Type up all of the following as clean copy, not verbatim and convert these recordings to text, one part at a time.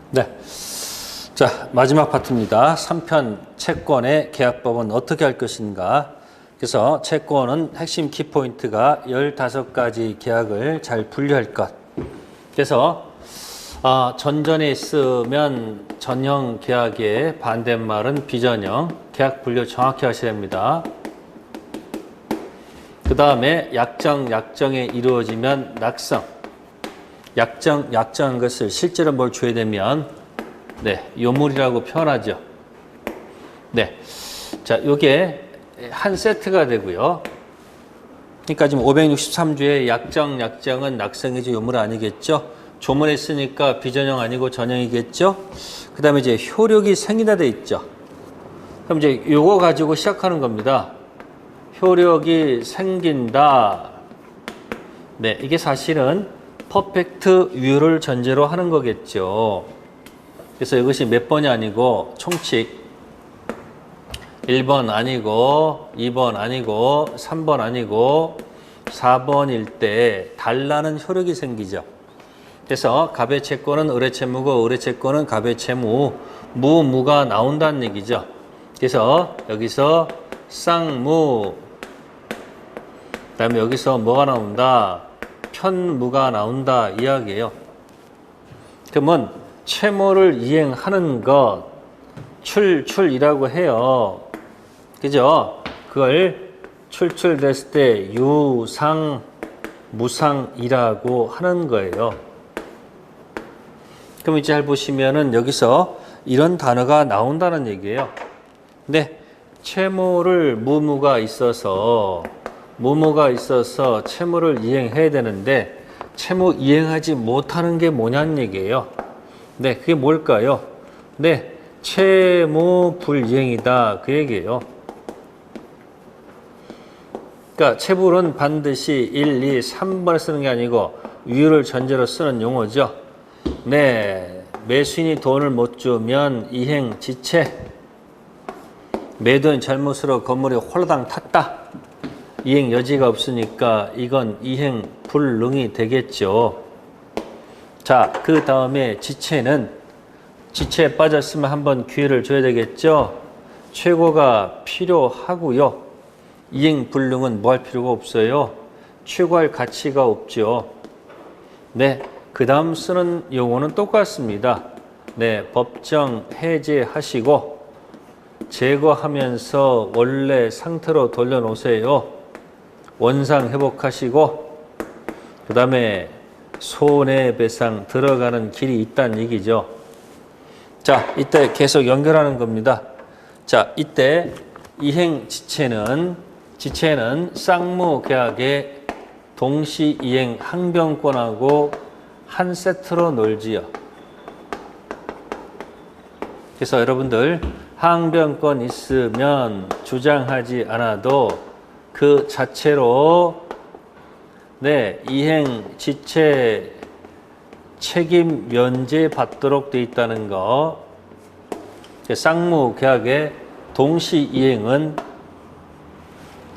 네. 자, 마지막 파트입니다. 3편 채권의 계약법은 어떻게 할 것인가. 그래서 채권은 핵심 키포인트가 15가지 계약을 잘 분류할 것. 그래서 전전에 있으면 전형 계약의 반대말은 비전형. 계약 분류 정확히 하셔야 됩니다. 그 다음에 약정에 이루어지면 낙성. 약정한 것을 실제로 뭘 줘야 되면 요물이라고 표현하죠. 자, 요게 한 세트가 되고요. 그러니까 지금 563조의 약정은 낙성이지 요물 아니겠죠? 조문에 쓰니까 비전형 아니고 전형이겠죠? 그 다음에 이제 효력이 생긴다 돼 있죠. 그럼 이제 요거 가지고 시작하는 겁니다. 효력이 생긴다. 이게 사실은 퍼펙트 유를 전제로 하는 거겠죠. 그래서 이것이 몇 번이 아니고 총칙 1번 아니고 2번 아니고 3번 아니고 4번일 때 달라는 효력이 생기죠. 그래서 갑의 채권은 을의 채무고 을의 채권은 갑의 채무, 무가 나온다는 얘기죠. 그래서 여기서 쌍무, 그 다음에 여기서 뭐가 나온다? 편무가 나온다 이야기예요. 그러면 채무를 이행하는 것 출이라고 해요. 그죠? 그걸 출됐을 때 유상 무상이라고 하는 거예요. 그럼 이제 잘 보시면은 여기서 이런 단어가 나온다는 얘기예요. 근데 채무를 무무가 있어서 채무를 이행해야 되는데 채무 이행하지 못하는 게 뭐냐는 얘기예요. 그게 뭘까요? 채무 불이행이다 그 얘기예요. 그러니까 채무는 반드시 1, 2, 3번을 쓰는 게 아니고 유를 전제로 쓰는 용어죠. 매수인이 돈을 못 주면 이행 지체. 매도인 잘못으로 건물이 홀라당 탔다. 이행 여지가 없으니까 이건 이행 불능이 되겠죠. 자, 그 다음에 지체에 빠졌으면 한번 기회를 줘야 되겠죠. 최고가 필요하고요. 이행 불능은 뭐 할 필요가 없어요. 최고할 가치가 없죠. 그 다음 쓰는 용어는 똑같습니다. 법정 해제하시고 제거하면서 원래 상태로 돌려놓으세요. 원상 회복하시고 그 다음에 손해배상 들어가는 길이 있다는 얘기죠. 자, 이때 계속 연결하는 겁니다. 자, 이때 이행 지체는 쌍무 계약의 동시 이행 항변권하고 한 세트로 놀지요. 그래서 여러분들 항변권 있으면 주장하지 않아도 그 자체로 이행 지체 책임 면제 받도록 돼 있다는 거. 쌍무 계약의 동시 이행은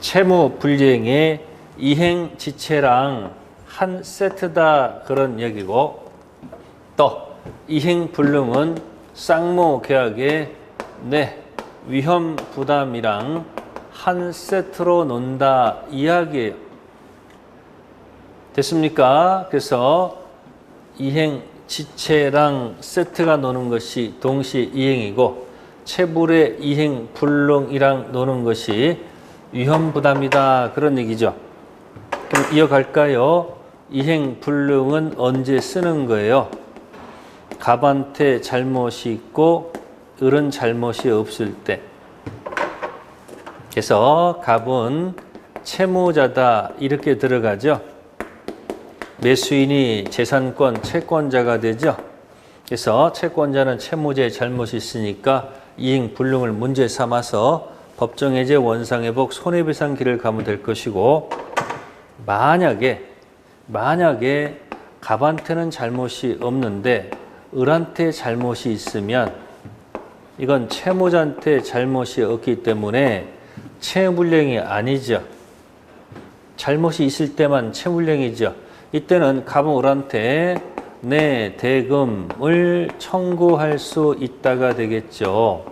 채무 불이행의 이행 지체랑 한 세트다 그런 얘기고, 또 이행 불능은 쌍무 계약의 위험 부담이랑 한 세트로 논다 이야기예요. 됐습니까? 그래서 이행 지체랑 세트가 노는 것이 동시 이행이고 채불의 이행 불능이랑 노는 것이 위험 부담이다 그런 얘기죠. 그럼 이어갈까요? 이행 불능은 언제 쓰는 거예요? 갑한테 잘못이 있고 을은 잘못이 없을 때. 그래서 갑은 채무자다 이렇게 들어가죠. 매수인이 재산권 채권자가 되죠. 그래서 채권자는 채무자의 잘못이 있으니까 이행 불능을 문제 삼아서 법정해제 원상회복 손해배상 길을 가면 될 것이고, 만약에 갑한테는 잘못이 없는데 을한테 잘못이 있으면 이건 채무자한테 잘못이 없기 때문에 채무불량이 아니죠. 잘못이 있을 때만 채무불량이죠. 이때는 갑은 을한테 네, 대금을 청구할 수 있다가 되겠죠.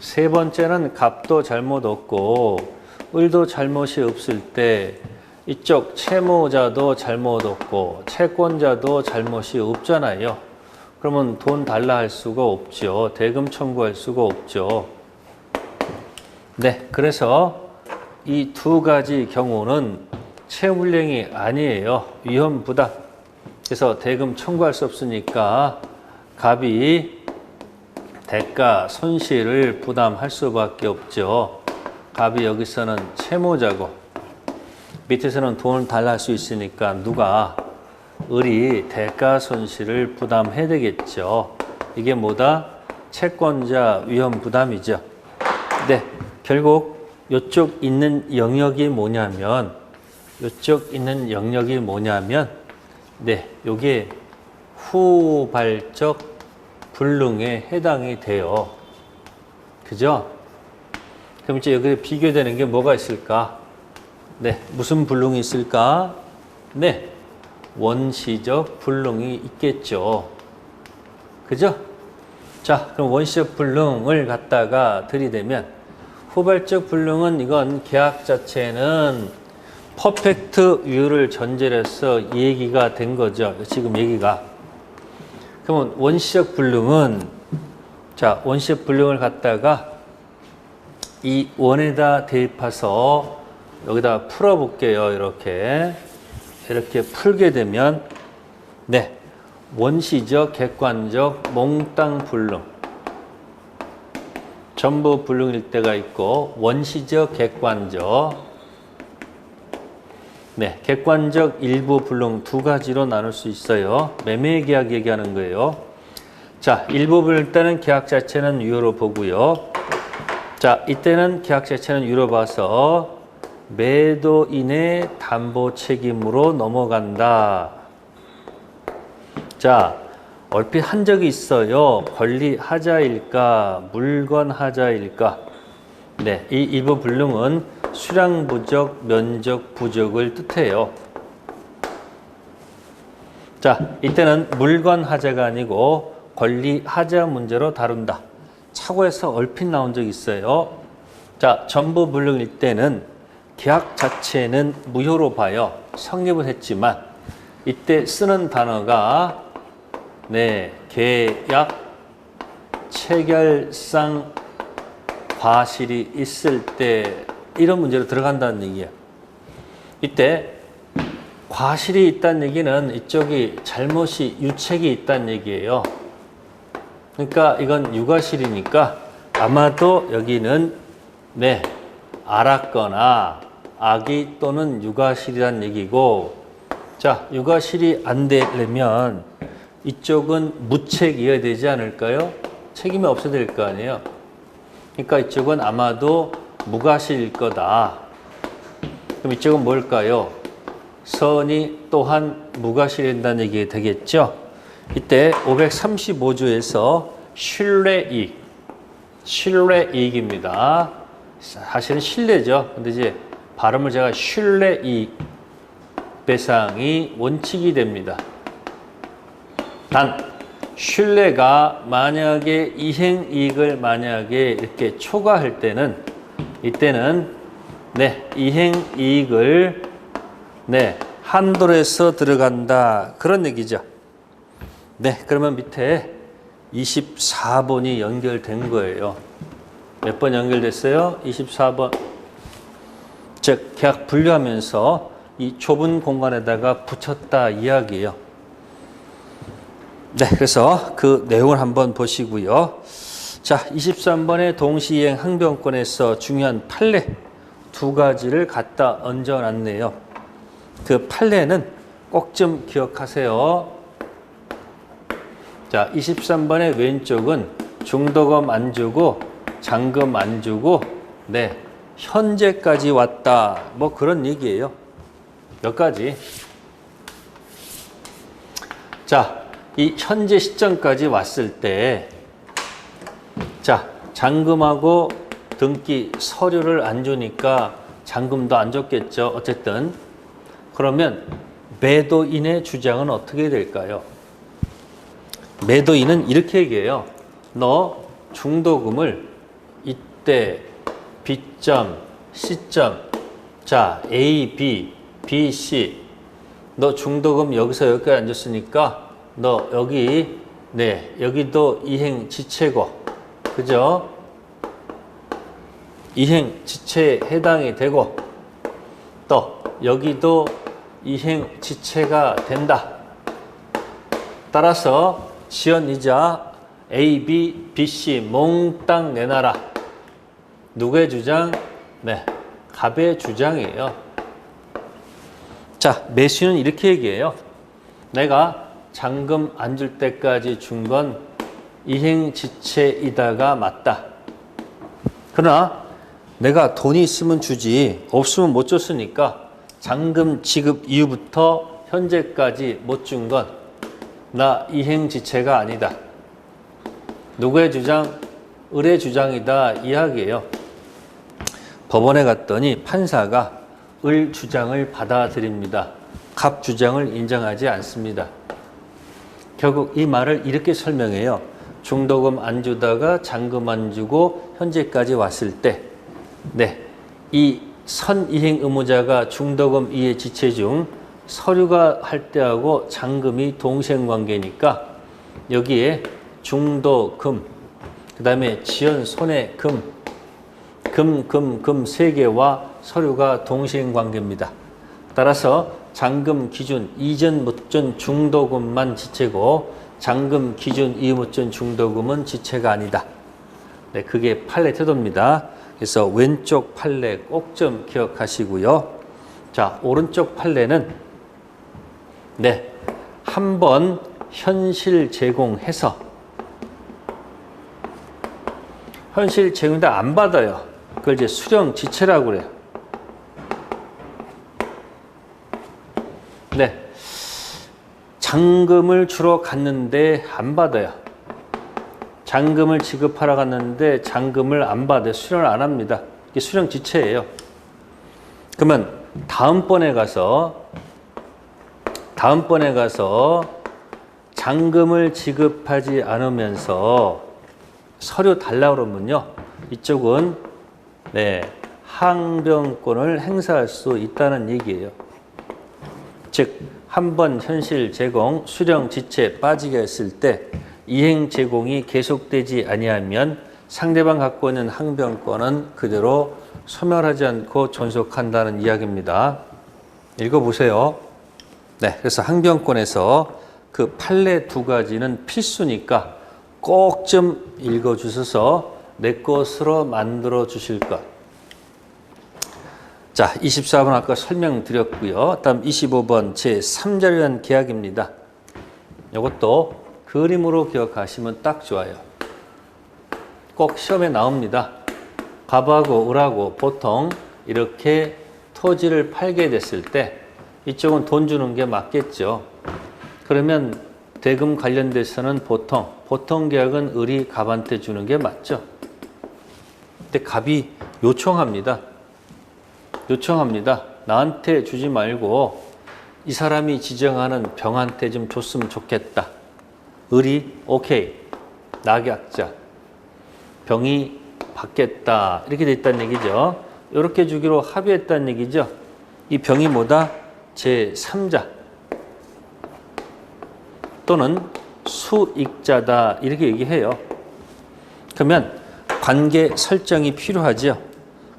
세 번째는 갑도 잘못 없고 을도 잘못이 없을 때 이쪽 채무자도 잘못 없고 채권자도 잘못이 없잖아요. 그러면 돈 달라 할 수가 없죠. 대금 청구할 수가 없죠. 네, 그래서 이 두 가지 경우는 채무불이행이 아니에요. 위험부담. 그래서 대금 청구할 수 없으니까 갑이 대가 손실을 부담할 수밖에 없죠. 갑이 여기서는 채무자고 밑에서는 돈을 달라 할 수 있으니까 누가 을이 대가 손실을 부담해야 되겠죠. 이게 뭐다? 채권자 위험 부담이죠. 네, 결국 이쪽 있는 영역이 뭐냐면 네, 요게 후발적 불능에 해당이 돼요. 그죠? 그럼 이제 여기 비교되는 게 뭐가 있을까? 네, 무슨 불능이 있을까? 네, 원시적 불능이 있겠죠. 그죠? 자, 그럼 원시적 불능을 갖다가 들이대면 후발적 불능은 이건 계약 자체는 퍼펙트 유를 전제로 해서 얘기가 된 거죠. 지금 얘기가. 그러면 원시적 불능은 자, 원시적 불능을 갖다가 이 원에다 대입해서 여기다 풀어볼게요. 이렇게 풀게 되면 네, 원시적, 객관적, 몽땅 불능 전부 불능일 때가 있고 원시적, 객관적 네, 객관적 일부 불능 두 가지로 나눌 수 있어요. 매매 계약 얘기하는 거예요. 자, 일부 불능 때는 계약 자체는 유효로 보고요. 자, 이때는 계약 자체는 유효로 봐서 매도인의 담보 책임으로 넘어간다. 자, 얼핏 한 적이 있어요. 권리 하자일까, 물건 하자일까. 네, 이 일부 불능은 수량 부족, 면적 부족을 뜻해요. 자, 이때는 물건 하자가 아니고 권리 하자 문제로 다룬다. 차고에서 얼핏 나온 적이 있어요. 자, 전부 불능일 때는 계약 자체는 무효로 봐요. 성립은 했지만 이때 쓰는 단어가 네, 계약 체결상 과실이 있을 때 이런 문제로 들어간다는 얘기예요. 이때 과실이 있다는 얘기는 이쪽이 잘못이 유책이 있다는 얘기예요. 그러니까 이건 유과실이니까 아마도 여기는 네, 알았거나 악의 또는 유과실이라는 얘기고 자, 유과실이 안 되려면 이쪽은 무책이어야 되지 않을까요? 책임이 없어야 될 거 아니에요. 그러니까 이쪽은 아마도 무과실일 거다. 그럼 이쪽은 뭘까요? 선이 또한 무과실이 된다는 얘기가 되겠죠. 이때 535조에서 신뢰이익입니다. 사실은 신뢰죠. 근데 이제 발음을 제가 신뢰이익 배상이 원칙이 됩니다. 단 신뢰가 만약에 이행이익을 만약에 이렇게 초과할 때는 이때는 네, 이행이익을 네, 한도에서 들어간다. 그런 얘기죠. 네, 그러면 밑에 24번이 연결된 거예요. 몇 번 연결됐어요? 24번. 즉, 계약 분류하면서 이 좁은 공간에다가 붙였다 이야기예요. 네, 그래서 그 내용을 한번 보시고요. 자, 23번의 동시이행 항변권에서 중요한 판례 두 가지를 갖다 얹어놨네요. 그 판례는 꼭 좀 기억하세요. 자, 23번의 왼쪽은 중도금 안 주고 잔금 안 주고 네, 현재까지 왔다. 뭐 그런 얘기예요. 몇 가지. 자, 이 현재 시점까지 왔을 때 자, 잔금하고 등기 서류를 안 주니까 잔금도 안 줬겠죠. 어쨌든 그러면 매도인의 주장은 어떻게 될까요? 매도인은 이렇게 얘기해요. 너 중도금을 이때 B점, C점, 자 A, B, B, C 너 중도금 여기서 여기까지 앉았으니까 너 여기 여기도 이행 지체고 그죠? 이행 지체에 해당이 되고 또 여기도 이행 지체가 된다. 따라서 지연이자 A, B, B, C 몽땅 내놔라. 누구의 주장? 갑의 주장이에요. 자, 매수인은 이렇게 얘기해요. 내가 잔금 안 줄 때까지 준 건 이행지체이다가 맞다. 그러나 내가 돈이 있으면 주지 없으면 못 줬으니까 잔금 지급 이후부터 현재까지 못 준 건 나 이행지체가 아니다. 누구의 주장? 을의 주장이다 이야기예요. 법원에 갔더니 판사가 을 주장을 받아들입니다. 갑 주장을 인정하지 않습니다. 결국 이 말을 이렇게 설명해요. 중도금 안 주다가 잔금 안 주고 현재까지 왔을 때 이 선이행 의무자가 중도금 이해 지체 중 서류가 할 때하고 잔금이 동생관계니까 여기에 중도금 그 다음에 지연 손해금 금 세 개와 서류가 동시행관계입니다. 따라서 잔금 기준 이전 못 준 중도금만 지체고 잔금 기준 이후 못 준 중도금은 지체가 아니다. 그게 판례 태도입니다. 그래서 왼쪽 판례 꼭 좀 기억하시고요. 자, 오른쪽 판례는 한번 현실 제공해서 현실 제공인데 안 받아요. 그걸 이제 수령 지체라고 그래요. 잔금을 주러 갔는데 안 받아요. 잔금을 지급하러 갔는데 잔금을 안 받아요. 수령을 안 합니다. 이게 수령 지체예요. 그러면 다음번에 가서 잔금을 지급하지 않으면서 서류 달라고 그러면요. 이쪽은 항변권을 행사할 수 있다는 얘기예요. 즉, 한 번 현실 제공, 수령 지체 빠지게 했을 때 이행 제공이 계속되지 아니하면 상대방 갖고 있는 항변권은 그대로 소멸하지 않고 존속한다는 이야기입니다. 읽어보세요. 그래서 항변권에서 그 판례 두 가지는 필수니까 꼭 좀 읽어주셔서 내 것으로 만들어 주실 것. 자, 24번 아까 설명드렸고요. 다음 25번 제3자를 위한 계약입니다. 이것도 그림으로 기억하시면 딱 좋아요. 꼭 시험에 나옵니다. 갑하고 을하고 보통 이렇게 토지를 팔게 됐을 때 이쪽은 돈 주는 게 맞겠죠. 그러면 대금 관련돼서는 보통 계약은 을이 갑한테 주는 게 맞죠. 근데 갑이 요청합니다. 나한테 주지 말고 이 사람이 지정하는 병한테 좀 줬으면 좋겠다. 을이 오케이, 낙약자, 병이 받겠다 이렇게 돼 있다는 얘기죠. 이렇게 주기로 합의했다는 얘기죠. 이 병이 뭐다? 제3자 또는 수익자다 이렇게 얘기해요. 그러면 관계 설정이 필요하죠.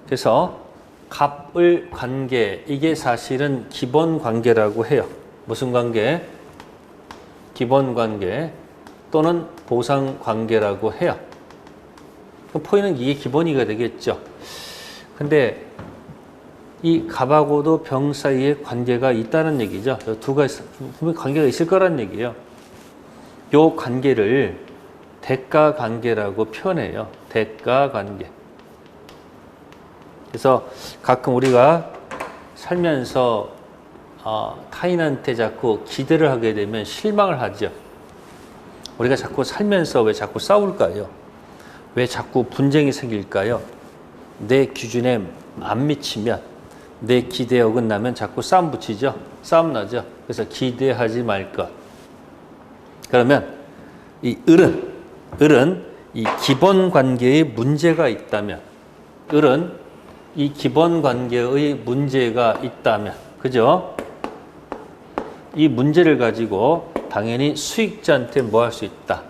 그래서 갑을 관계, 이게 사실은 기본 관계라고 해요. 무슨 관계? 기본 관계 또는 보상 관계라고 해요. 그럼 포인트는 이게 기본이가 되겠죠. 근데 이 갑하고도 병 사이에 관계가 있다는 얘기죠. 두 가지 분명히 관계가 있을 거란 얘기예요. 이 관계를 대가 관계라고 표현해요. 대가 관계. 그래서 가끔 우리가 살면서 타인한테 자꾸 기대를 하게 되면 실망을 하죠. 우리가 자꾸 살면서 왜 자꾸 싸울까요? 왜 자꾸 분쟁이 생길까요? 내 기준에 안 미치면, 내 기대에 어긋나면 자꾸 싸움 붙이죠. 싸움 나죠. 그래서 기대하지 말 것. 그러면 이 을은 이 기본 관계에 문제가 있다면, 을은 이 기본 관계의 문제가 있다면, 그죠? 이 문제를 가지고 당연히 수익자한테 뭐 할 수 있다?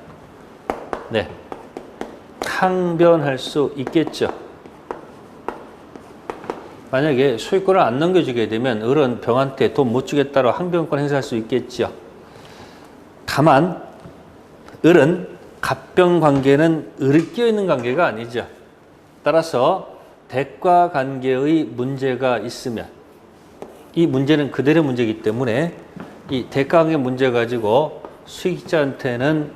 네. 항변할 수 있겠죠. 만약에 소유권을 안 넘겨주게 되면 을은 병한테 돈 못 주겠다고 항변권 행사할 수 있겠죠. 다만 을은 갑병 관계는 을이 끼어있는 관계가 아니죠. 따라서 대가 관계의 문제가 있으면 이 문제는 그대로 문제이기 때문에 이 대가 관계 문제 가지고 수익자한테는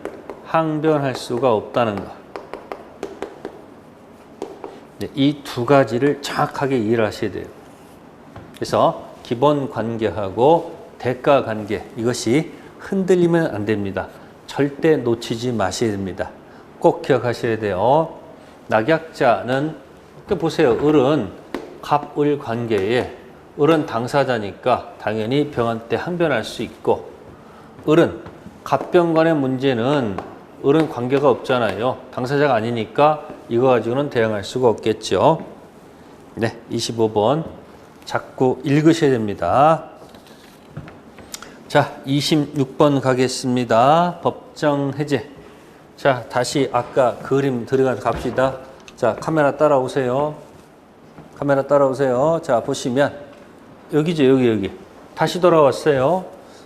항변할 수가 없다는 것. 이 두 가지를 정확하게 이해를 하셔야 돼요. 그래서 기본 관계하고 대가 관계, 이것이 흔들리면 안 됩니다. 절대 놓치지 마셔야 됩니다. 꼭 기억하셔야 돼요. 낙약자는, 보세요. 을은 갑을 관계에, 을은 당사자니까 당연히 병한테 항변할 수 있고, 을은 갑병 간의 문제는 을은 관계가 없잖아요. 당사자가 아니니까 이거 가지고는 대응할 수가 없겠죠. 네, 25번 자꾸 읽으셔야 됩니다. 자, 26번 가겠습니다. 법정 해제. 자, 다시 아까 그림 들어가서 갑시다. 자, 카메라 따라오세요. 카메라 따라오세요. 자, 보시면 여기죠, 여기. 다시 돌아왔어요.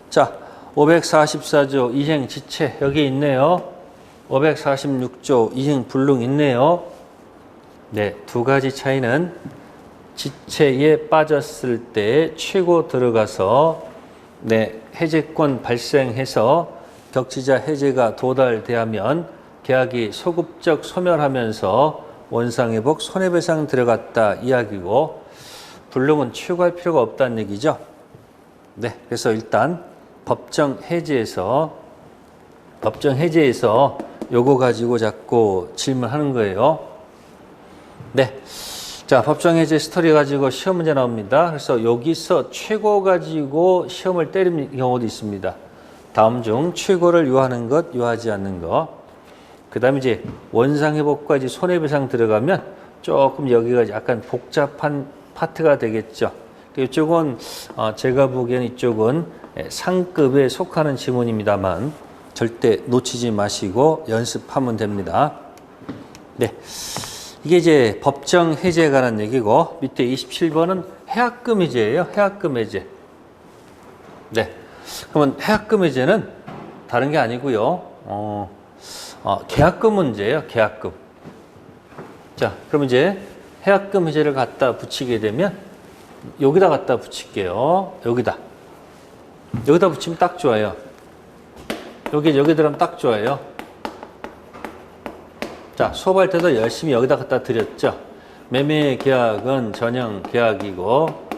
자, 544조 이행지체 여기 있네요. 546조 이행불능 있네요. 네, 두 가지 차이는 지체에 빠졌을 때 최고 들어가서 네, 해제권 발생해서 격지자 해제가 도달되면 계약이 소급적 소멸하면서 원상회복 손해배상 들어갔다 이야기고, 불능은 최고할 필요가 없다는 얘기죠. 네, 그래서 일단 법정 해제에서 요거 가지고 자꾸 질문하는 거예요. 네. 자, 법정 해제 스토리 가지고 시험 문제 나옵니다. 그래서 여기서 최고 가지고 시험을 때리는 경우도 있습니다. 다음 중 최고를 요하는 것, 요하지 않는 것. 그 다음에 이제 원상회복과 이제 손해배상 들어가면 조금 여기가 약간 복잡한 파트가 되겠죠. 이쪽은 제가 보기에는 이쪽은 상급에 속하는 지문입니다만 절대 놓치지 마시고 연습하면 됩니다. 네. 이게 이제 법정 해제에 관한 얘기고, 밑에 27번은 해약금 해제예요. 해약금 해제. 네. 그러면 해약금 해제는 다른 게 아니고요. 계약금 문제예요. 계약금. 자, 그럼 이제 해약금 해제를 갖다 붙이게 되면 여기다 갖다 붙일게요. 여기다 붙이면 딱 좋아요. 여기 들어가면 딱 좋아요. 자, 수업할 때도 열심히 여기다 갖다 드렸죠. 매매 계약은 전형 계약이고,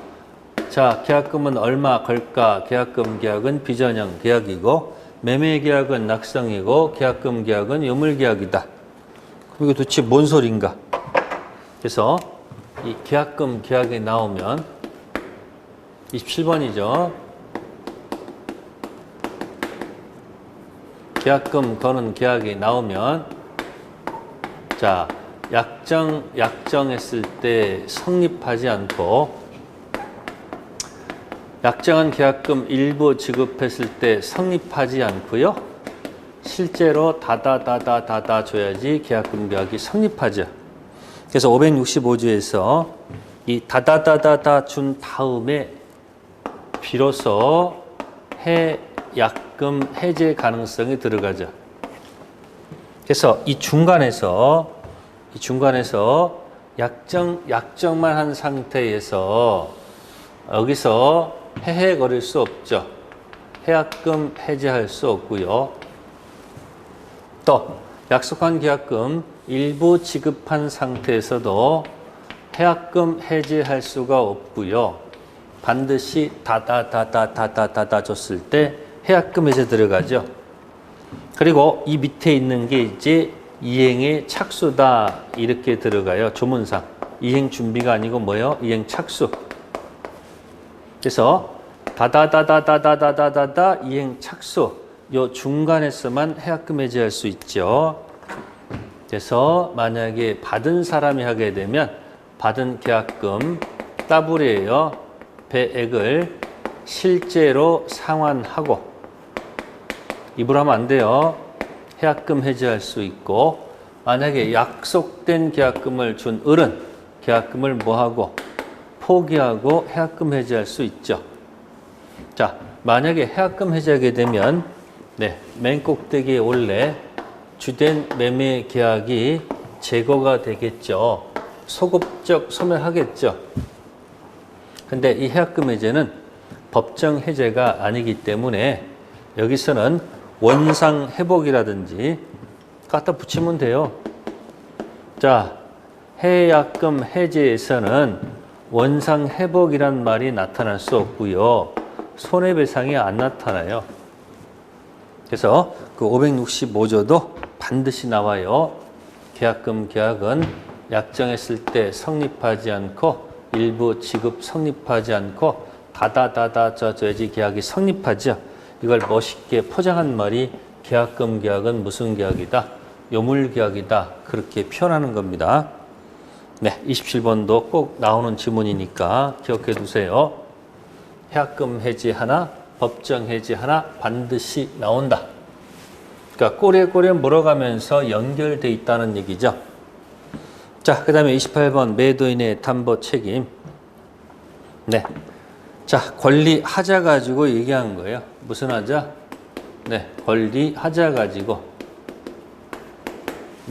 자, 계약금은 얼마 걸까? 계약금 계약은 비전형 계약이고, 매매 계약은 낙성이고, 계약금 계약은 유물 계약이다. 그럼 이거 도대체 뭔 소린가? 그래서 이 계약금 계약이 나오면 27번이죠. 계약금 거는 계약이 나오면, 자, 약정했을 때 성립하지 않고, 약정한 계약금 일부 지급했을 때 성립하지 않고요. 실제로 다다 줘야지 계약금 계약이 성립하죠. 그래서 565조에서 이 다다 준 다음에 비로소 약금 해제 가능성이 들어가죠. 그래서 이 중간에서 약정만 한 상태에서 여기서 해거릴 수 없죠. 해약금 해제할 수 없고요. 또 약속한 계약금 일부 지급한 상태에서도 해약금 해제할 수가 없고요. 반드시 다다 줬을 때 해약금 해제 들어가죠. 그리고 이 밑에 있는 게 이제 이행의 착수다 이렇게 들어가요. 조문상. 이행 준비가 아니고 뭐예요? 이행 착수. 그래서 다다다다다다다다다 이행 착수 요 중간에서만 해약금 해지할 수 있죠. 그래서 만약에 받은 사람이 하게 되면 받은 계약금 따블이에요. 배액을 실제로 상환하고 입으로 하면 안 돼요. 해약금 해지할 수 있고 만약에 약속된 계약금을 준 을은 계약금을 뭐하고 포기하고 해약금 해지할 수 있죠. 자, 만약에 해약금 해지하게 되면 맨 꼭대기에 올래 주된 매매 계약이 제거가 되겠죠. 소급적 소멸하겠죠. 근데 이 해약금 해제는 법정 해제가 아니기 때문에 여기서는 원상 회복이라든지 갖다 붙이면 돼요. 자, 해약금 해제에서는 원상 회복이란 말이 나타날 수 없고요. 손해배상이 안 나타나요. 그래서 그 565조도 반드시 나와요. 계약금 계약은 약정했을 때 성립하지 않고 일부 지급 성립하지 않고 다다다다 저지 계약이 성립하죠. 이걸 멋있게 포장한 말이 계약금 계약은 무슨 계약이다? 요물 계약이다. 그렇게 표현하는 겁니다. 27번도 꼭 나오는 지문이니까 기억해 두세요. 해약금 해지 하나, 법정 해지 하나 반드시 나온다. 그러니까 꼬리에 물어가면서 연결돼 있다는 얘기죠. 자, 그 다음에 28번 매도인의 담보 책임. 자, 권리 하자 가지고 얘기한 거예요. 무슨 하자? 권리 하자 가지고.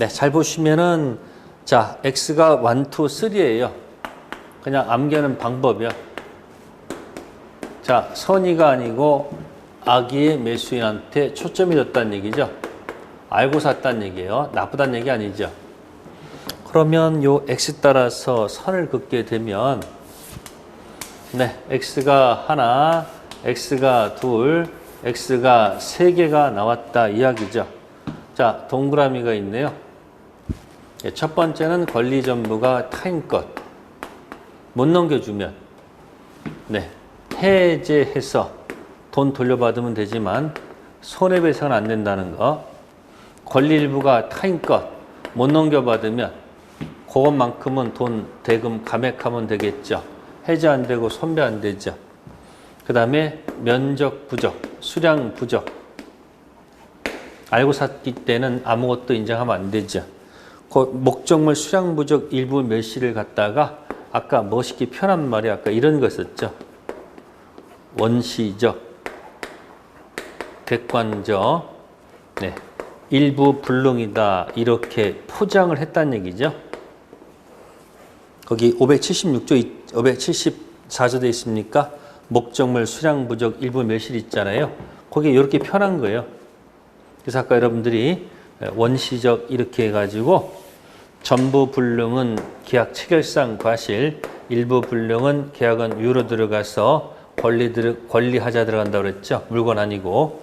잘 보시면은 자, X가 1, 2, 3예요. 그냥 암기하는 방법이요. 자, 선의가 아니고 악의의 매수인한테 초점이 졌다는 얘기죠. 알고 샀다는 얘기예요. 나쁘다는 얘기 아니죠. 그러면 요 X 따라서 선을 긋게 되면 X가 하나, X가 둘, X가 세 개가 나왔다 이야기죠. 자, 동그라미가 있네요. 첫 번째는 권리 전부가 타인 것. 못 넘겨주면 해제해서 돈 돌려받으면 되지만 손해배상은 안 된다는 거. 권리 일부가 타인 것. 못 넘겨받으면 그것만큼은 돈 대금 감액하면 되겠죠. 해제 안 되고 손배 안 되죠. 그 다음에 면적 부족, 수량 부족. 알고 샀기 때는 아무것도 인정하면 안 되죠. 그 목적물 수량 부족 일부 멸시를 갖다가 아까 멋있게 표현한 말이 아까 이런 거 썼죠. 원시적, 객관적, 일부 불능이다 이렇게 포장을 했다는 얘기죠. 거기 576조, 574조돼 있습니까? 목적물 수량 부족 일부 멸실 있잖아요. 거기에 이렇게 표현한 거예요. 그래서 아까 여러분들이 원시적 이렇게 해가지고 전부 불능은 계약 체결상 과실, 일부 불능은 계약은 유로 들어가서 권리하자 들어간다고 그랬죠. 물건 아니고.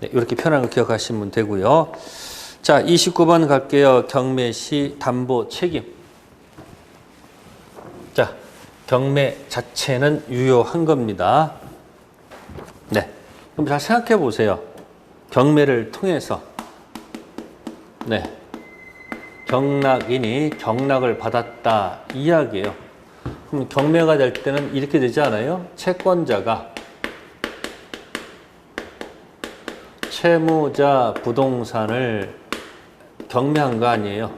이렇게 표현한 거 기억하시면 되고요. 자, 29번 갈게요. 경매 시 담보 책임. 자, 경매 자체는 유효한 겁니다. 그럼 잘 생각해 보세요. 경매를 통해서 경락인이 경락을 받았다 이야기예요. 그럼 경매가 될 때는 이렇게 되지 않아요? 채권자가 채무자 부동산을 경매한 거 아니에요?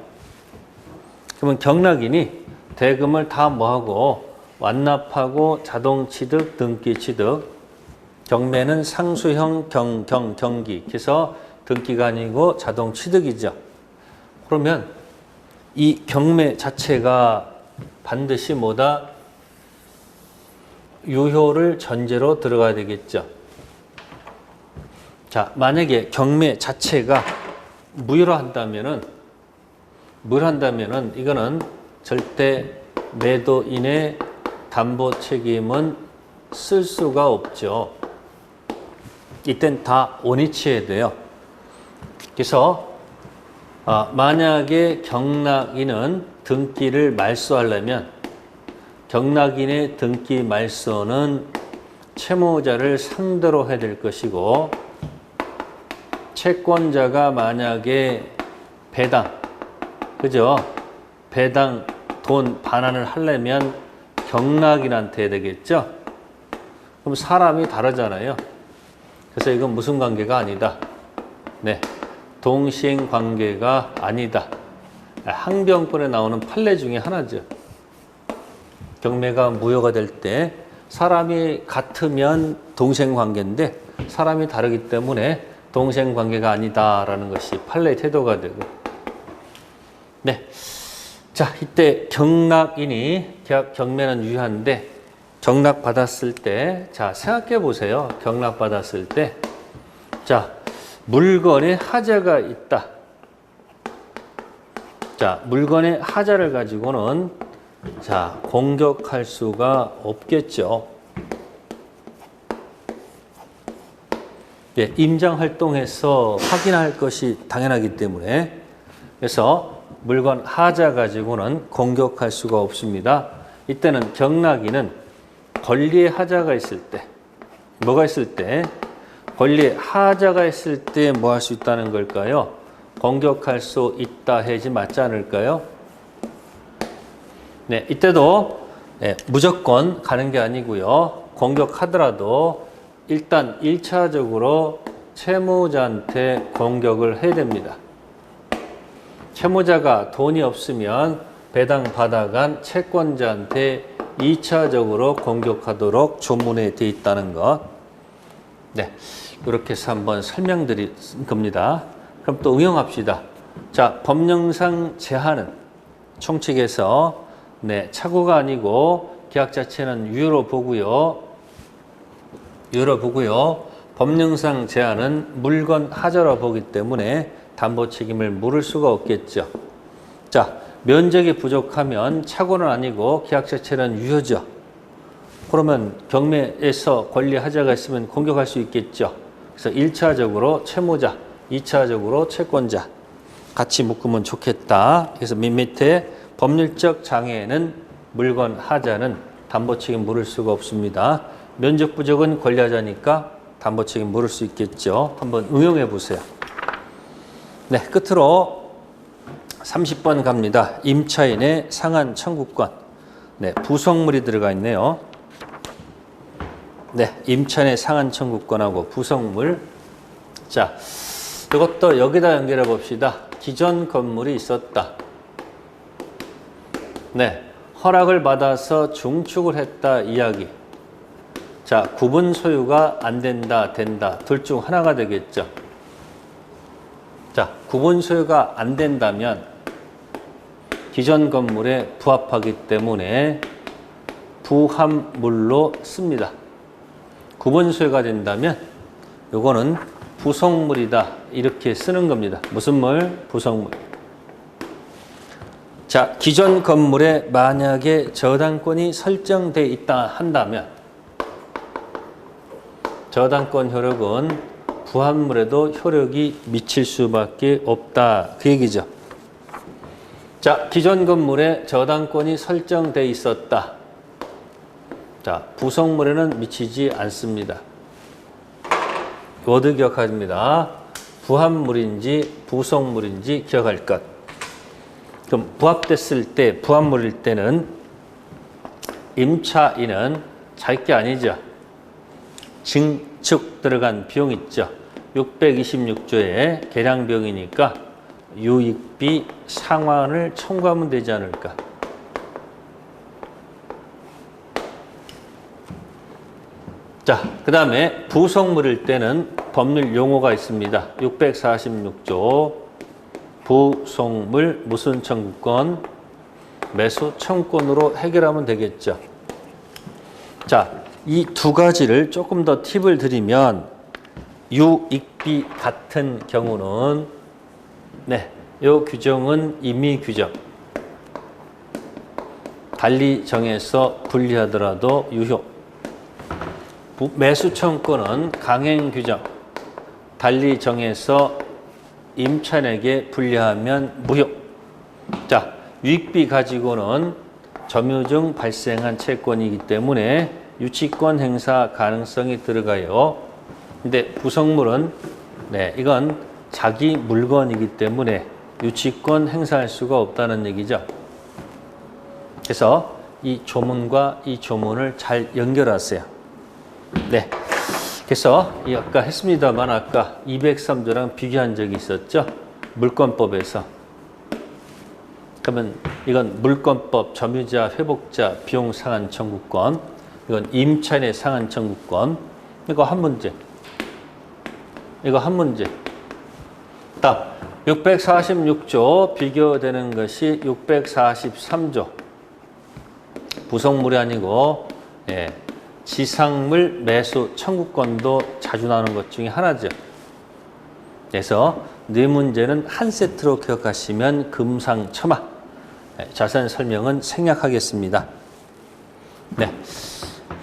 그러면 경락인이 대금을 다 뭐하고 완납하고 자동취득, 등기취득. 경매는 상수형 경기. 그래서 등기가 아니고 자동취득이죠. 그러면 이 경매 자체가 반드시 뭐다? 유효를 전제로 들어가야 되겠죠. 자, 만약에 경매 자체가 무효로 한다면은 이거는 절대 매도인의 담보 책임은 쓸 수가 없죠. 이땐 다 원위치해야 돼요. 그래서 만약에 경락인은 등기를 말소하려면 경락인의 등기 말소는 채무자를 상대로 해야 될 것이고, 채권자가 만약에 배당, 그죠? 배당 돈 반환을 하려면 경락인한테 해야 되겠죠? 그럼 사람이 다르잖아요. 그래서 이건 무슨 관계가 아니다. 네, 동시행 관계가 아니다. 항변권에 나오는 판례 중에 하나죠. 경매가 무효가 될 때 사람이 같으면 동시행 관계인데 사람이 다르기 때문에 동시행 관계가 아니다라는 것이 판례의 태도가 되고. 네, 자, 이때 경락인이 계약 경매는 유효한데 경락 받았을 때, 자, 생각해 보세요. 경락 받았을 때, 자, 물건에 하자가 있다. 자, 물건의 하자를 가지고는, 자, 공격할 수가 없겠죠. 예, 임장 활동에서 확인할 것이 당연하기 때문에, 그래서 물건 하자 가지고는 공격할 수가 없습니다. 이때는 경락인은 권리의 하자가 있을 때, 뭐가 있을 때? 권리의 하자가 있을 때 뭐 할 수 있다는 걸까요? 공격할 수 있다 해야지 맞지 않을까요? 네, 이때도 무조건 가는 게 아니고요. 공격하더라도 일단 1차적으로 채무자한테 공격을 해야 됩니다. 채무자가 돈이 없으면 배당 받아간 채권자한테 2차적으로 공격하도록 조문에 되어 있다는 것. 네, 이렇게 해서 한번 설명드릴 겁니다. 그럼 또 응용합시다. 자, 법령상 제한은 총칙에서 네, 착오가 아니고 계약 자체는 유효로 보고요. 법령상 제한은 물건 하자로 보기 때문에 담보 책임을 물을 수가 없겠죠. 자, 면적이 부족하면 착오는 아니고 계약 자체는 유효죠. 그러면 경매에서 권리 하자가 있으면 공격할 수 있겠죠. 그래서 1차적으로 채무자, 2차적으로 채권자 같이 묶으면 좋겠다. 그래서 밑에 법률적 장애에는 물건 하자는 담보 책임 물을 수가 없습니다. 면적 부족은 권리 하자니까 담보 책임 물을 수 있겠죠. 한번 응용해 보세요. 네, 끝으로 30번 갑니다. 임차인의 상한 청구권. 네, 부속물이 들어가 있네요. 네, 임차인의 상한 청구권하고 부속물. 자, 이것도 여기다 연결해 봅시다. 기존 건물이 있었다. 네, 허락을 받아서 중축을 했다 이야기. 자, 구분 소유가 안 된다, 된다. 둘 중 하나가 되겠죠. 자, 구분 소유가 안 된다면 기존 건물에 부합하기 때문에 부합물로 씁니다. 구분 소유가 된다면 요거는 부속물이다. 이렇게 쓰는 겁니다. 무슨 물? 부속물. 자, 기존 건물에 만약에 저당권이 설정되어 있다 한다면 저당권 효력은 부합물에도 효력이 미칠 수밖에 없다. 그 얘기죠. 자, 기존 건물에 저당권이 설정되어 있었다. 자, 부속물에는 미치지 않습니다. 워드 기억합니다. 부합물인지 부속물인지 기억할 것. 그럼 부합됐을 때, 부합물일 때는 임차인은 자기 게 아니죠. 증축 들어간 비용 있죠. 626조의 계량 비용이니까 유익비 상환을 청구하면 되지 않을까. 자, 그 다음에 부속물일 때는 법률 용어가 있습니다. 646조 부속물 무슨 청구권? 매수 청구권으로 해결하면 되겠죠. 자, 이 두 가지를 조금 더 팁을 드리면 유익비 같은 경우는 네, 이 규정은 임의 규정. 달리 정해서 분리하더라도 유효. 매수 청구권은 강행 규정. 달리 정해서 임차인에게 분리하면 무효. 자, 유익비 가지고는 점유 중 발생한 채권이기 때문에 유치권 행사 가능성이 들어가요. 근데 부속물은 이건 자기 물건이기 때문에 유치권 행사할 수가 없다는 얘기죠. 그래서 이 조문과 이 조문을 잘 연결하세요. 그래서 아까 했습니다만 아까 203조랑 비교한 적이 있었죠. 물권법에서. 그러면 이건 물권법, 점유자, 회복자, 비용 상한 청구권. 이건 임차인의 상한 청구권. 이거 한 문제. 이거 한 문제. 다음 646조 비교되는 것이 643조. 부속물이 아니고 지상물 매수 청구권도 자주 나오는 것 중에 하나죠. 그래서 네 문제는 한 세트로 기억하시면 금상첨화. 자세한 설명은 생략하겠습니다.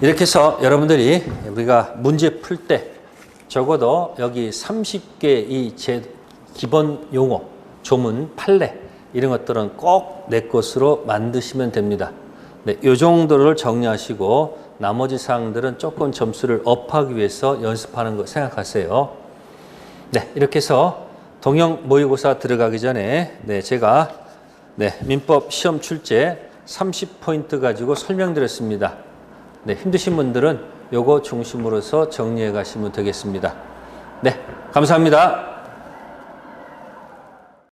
이렇게 해서 여러분들이 우리가 문제 풀 때 적어도 여기 30개 이 기본 용어, 조문, 판례 이런 것들은 꼭 내 것으로 만드시면 됩니다. 이 정도를 정리하시고 나머지 사항들은 조금 점수를 업하기 위해서 연습하는 거 생각하세요. 이렇게 해서 동형 모의고사 들어가기 전에 제가 민법 시험 출제 30포인트 가지고 설명드렸습니다. 힘드신 분들은 요거 중심으로서 정리해 가시면 되겠습니다. 감사합니다.